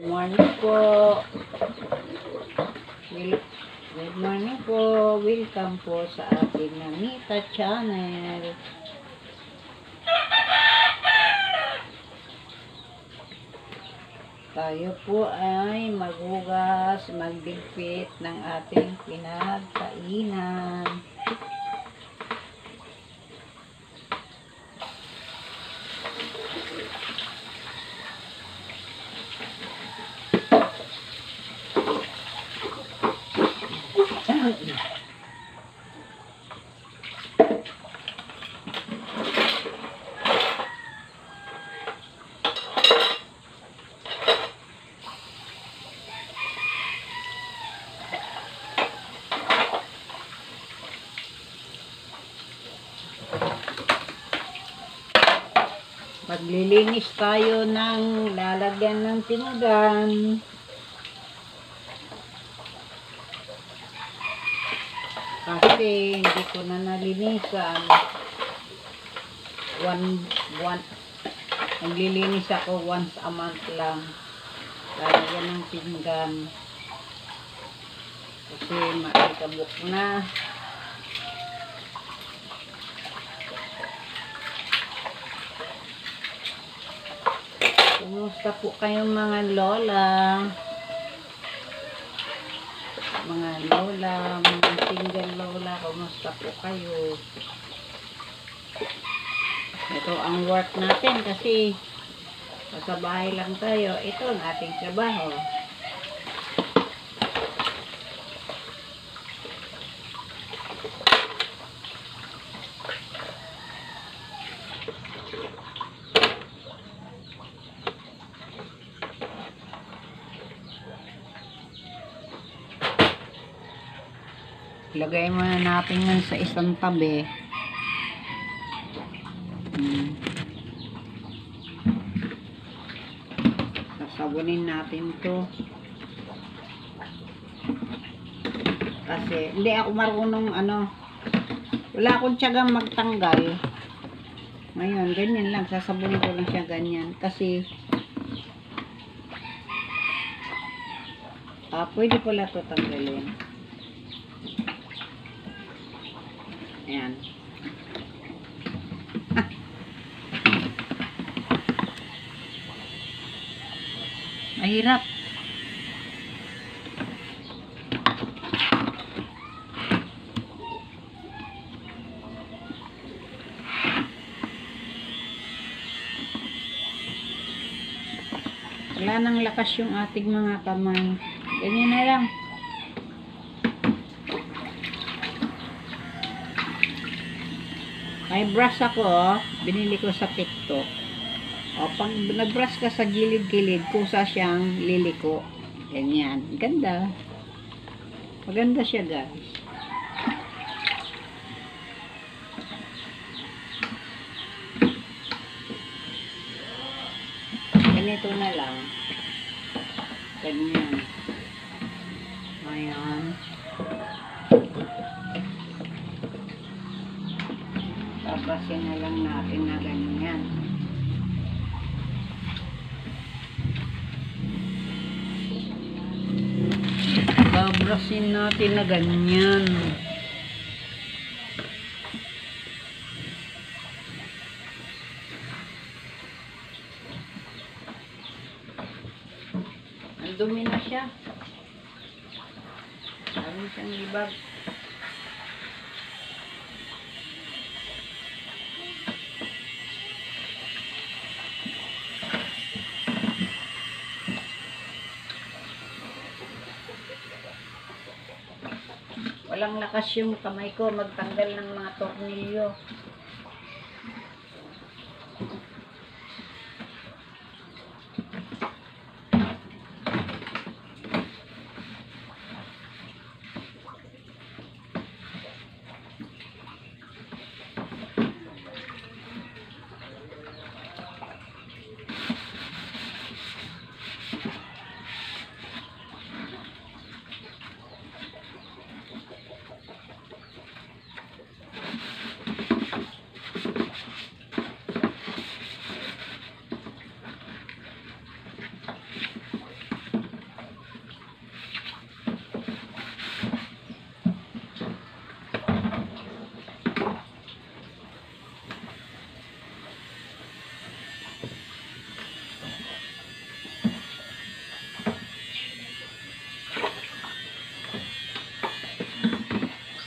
Morning po. Good morning po. Welcome po sa ating Namita channel. Tayo po ay maghugas, magligpit ng ating pinagkainan. Maglilinis tayo ng lalagyan ng pinggan. Kasi hindi ko na nalinisan. Naglilinis ako once a month lang. Lalagyan ng pinggan. Kasi maikabok na. Kumusta po kayong mga lola? Mga single lola, kumusta po kayo? Ito ang work natin kasi sa bahay lang tayo. Ito ang ating trabaho. Ilagay muna natin yan sa isang tabi. Sasabunin natin to. Kasi hindi ako marunong wala akong tiyagang magtanggal. Ngayon, ganyan lang. Sasabunin ko lang siya ganyan. Kasi pwede pala ito tanggalin. Ayan. Mahirap. Wala nang lakas yung ating mga kamay. Ganyan na lang. May brush ako, binili ko sa TikTok. Pag nag-brush ka sa gilid-gilid, kusa siyang liliko. Ganyan. Ganda. Maganda siya, guys. Ganito na lang. Ganyan. Ayan. Tapasin na lang natin na ganyan. Tapasin natin na ganyan. Ang dumi na siya. Dami siyang libag. Walang lakas yung kamay ko magtanggal ng mga tornilyo.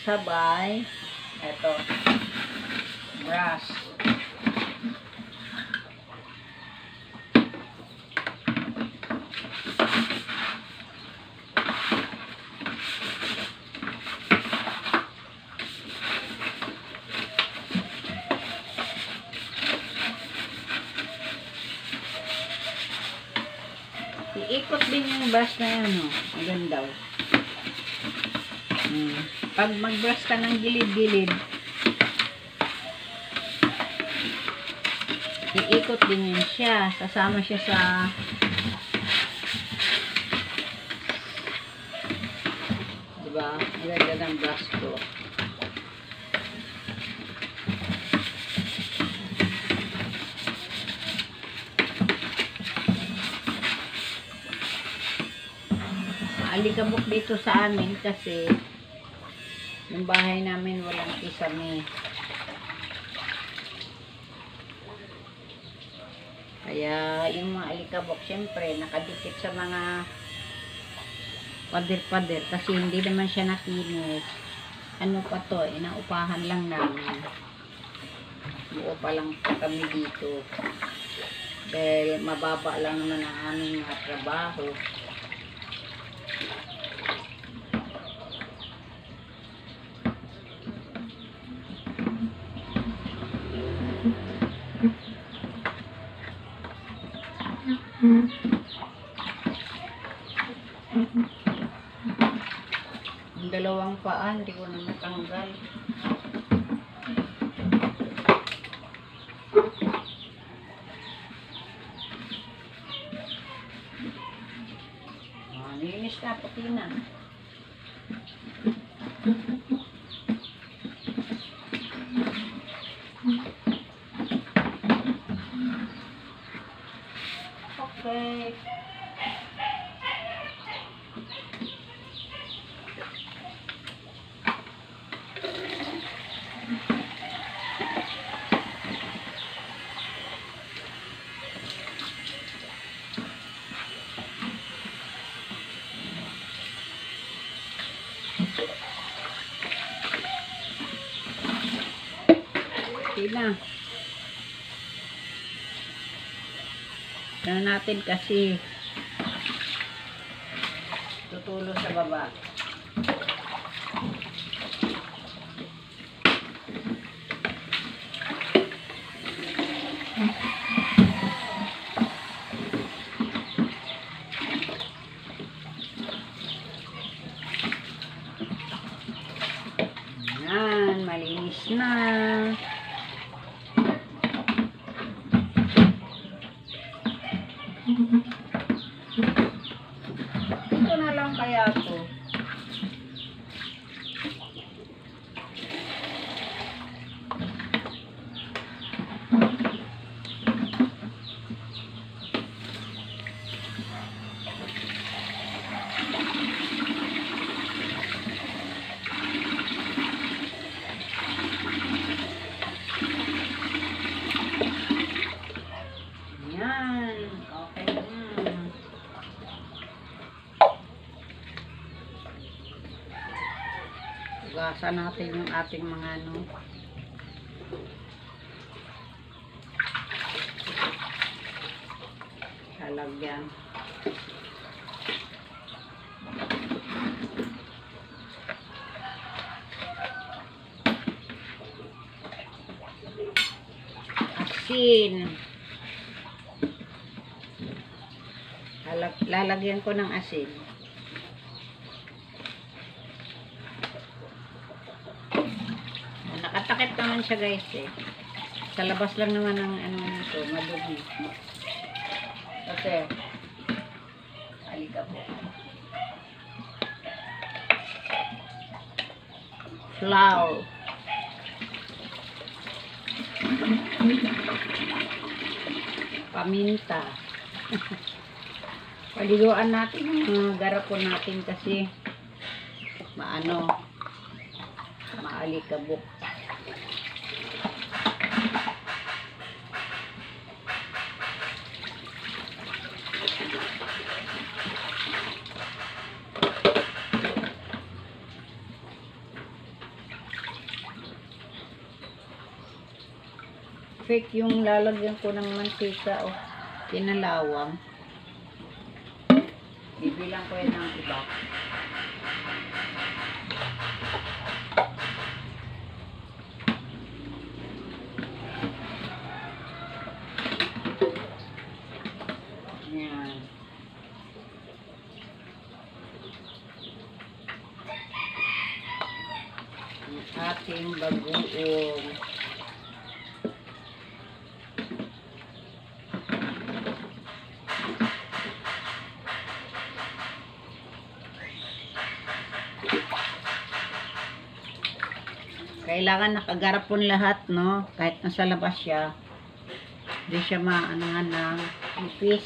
sabay eto brush. Iikot din yung brush na yan, oh. Ang ganda, oh. Pag mag-brush ka ng gilid-gilid, iikot din yan siya. Sasama siya sa diba? Ang ganda ng brush ko. Alikabok dito sa amin kasi yung bahay namin walang kisame. Kaya yung mga alikabok syempre nakadikit sa mga pader-pader kasi hindi naman siya nakinis. Ano pa to, inaupahan lang namin. Buo pa lang kami dito. Dahil mababa lang naman ang aming mga trabaho. Yung dalawang paa, hindi ko na natanggal. Linis na, puti na. Okay. Na. Ano natin kasi tutulo sa baba. Yan, malinis na. Ito na lang kaya to. Yan. Okay. Hugasan natin yung ating mga ano. Lalagyan. Asin. Lalagyan ko ng asin. Nakatakip naman siya guys eh. Sa labas lang naman ang ano nito, madumi. Kasi alikabok. Flour. Paminta. Paliguan natin yung garapon natin kasi maalikabok. Fake yung lalagyan ko ng mantika o kinalawang. Bibilang ko yan ng iba. Yan. Ang ating bagoong. Kailangan nakagarapon lahat, no? Kahit nasa labas siya. Hindi siya maanangan ng ipis.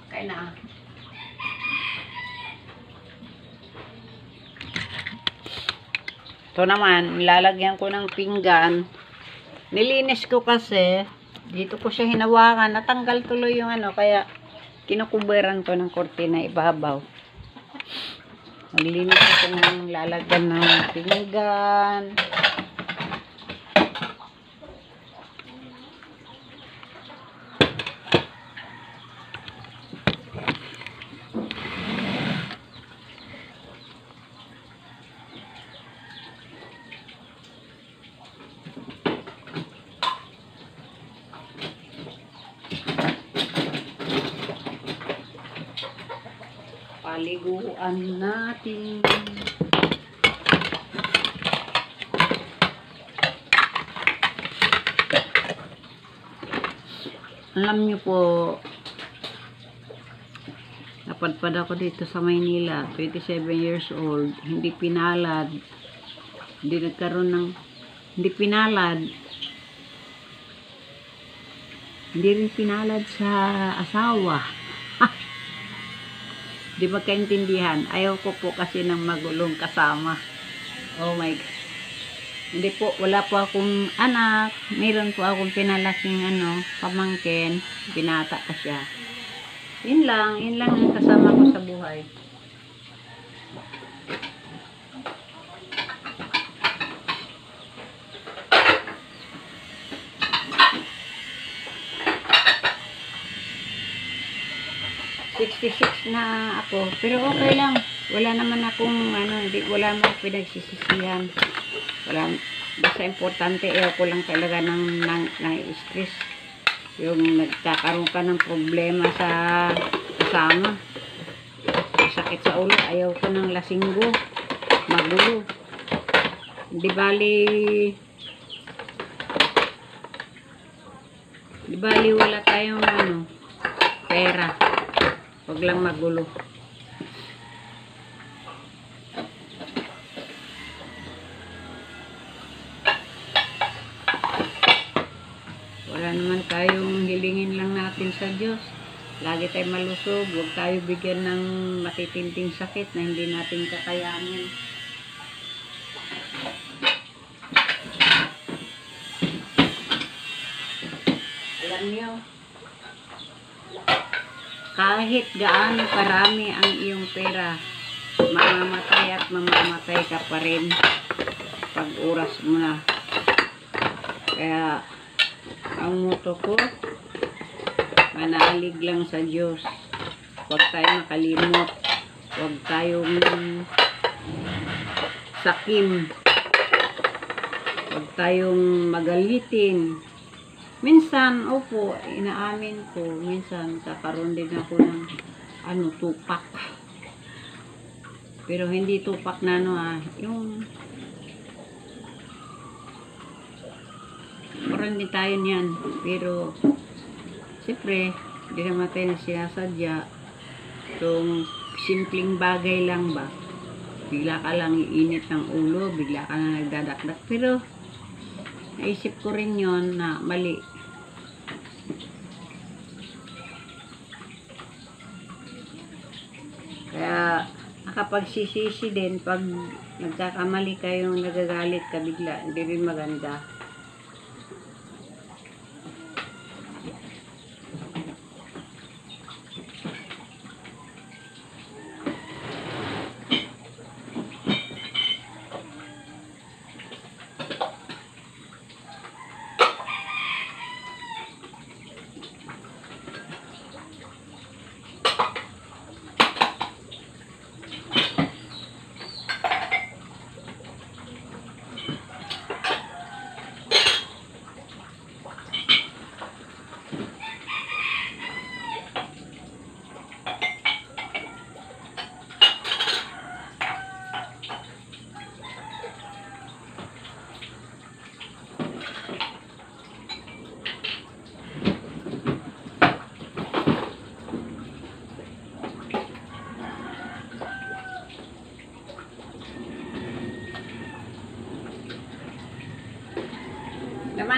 Kaya na. Ito naman, nilalagyan ko ng pinggan. Nilinis ko kasi, dito ko siya hinawakan. Natanggal tuloy yung ano, kaya kinukuberan ko ng kortina ibabaw. Maglinis ako ng lalagyan ng pinggan. Paliguan natin. Alam niyo po, napadpad ako dito sa Maynila, 27 years old, hindi pinalad, hindi nagkaroon ng, hindi pinalad, hindi rin pinalad sa asawa. Di magkaintindihan. Ayaw ko po kasi ng magulong kasama. Oh my God. Hindi po, wala po akong anak. Meron po akong pinalaking pamangkin. Binata pa siya. Yun lang ang kasama ko sa buhay. Na ako, pero okay lang. Wala naman akong wala naman pinagsisisihan. Basta importante, ko lang talaga ng stress. Yung nagkakaroon ka ng problema sa kasama. Sakit sa ulo, ayaw ko ng lasinggo, magulo. Di bali wala tayong pera. Huwag lang magulo. Wala naman tayong hilingin lang natin sa Diyos. Lagi tayong malusog. Huwag tayo bigyan ng matitinding sakit na hindi natin kakayanin. Alam niyo, kahit gaano karami ang iyong pera, mamamatay at mamamatay ka pa rin pag oras mo na. Kaya ang motto ko, manalig lang sa Diyos. Huwag tayong makalimot. Huwag tayong sakim. Huwag tayong magalitin. Minsan, opo, inaamin ko, minsan kakaroon din ako ng tupak. Pero hindi tupak na yung meron din tayo niyan. Pero siyempre, hindi naman tayo sinasadya. Itong simpleng bagay lang ba, bigla ka lang iinit ng ulo, bigla ka na nagdadakdak. Pero naisip ko rin yon na mali. Kaya nakapagsisisi din pag nagkakamali kayong nagagalit ka bigla, hindi rin maganda.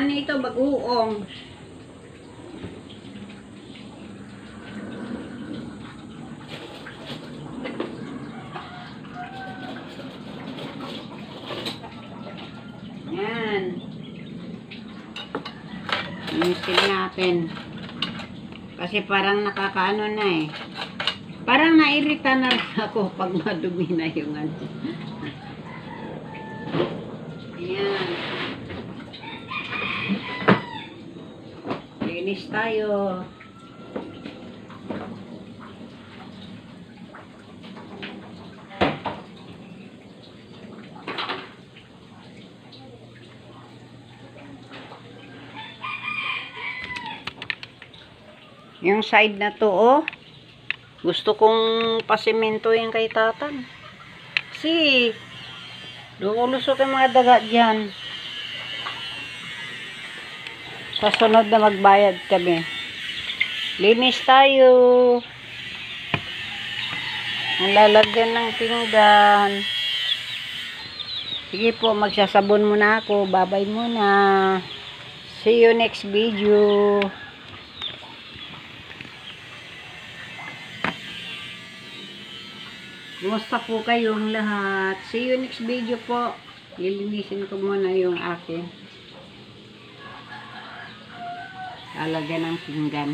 Ano ito, baguong. Yan. Linisin natin. Kasi parang nakakaano na eh. Parang nairita na rin ako pag madumi na yung ano. Ayan. Linis tayo. Yung side na to, oh. Gusto kong pasimentohin kay Tatan. Kasi, lumulusok yung mga daga dyan. Sa sunod na magbayad kami. Linis tayo. Ang lalagyan ng pinggan. Sige po, magsasabon muna ako. Babay muna. See you next video. Kumusta po kayong lahat? See you next video po. Lilinisin ko muna yung akin. Lalagyan ng pinggan.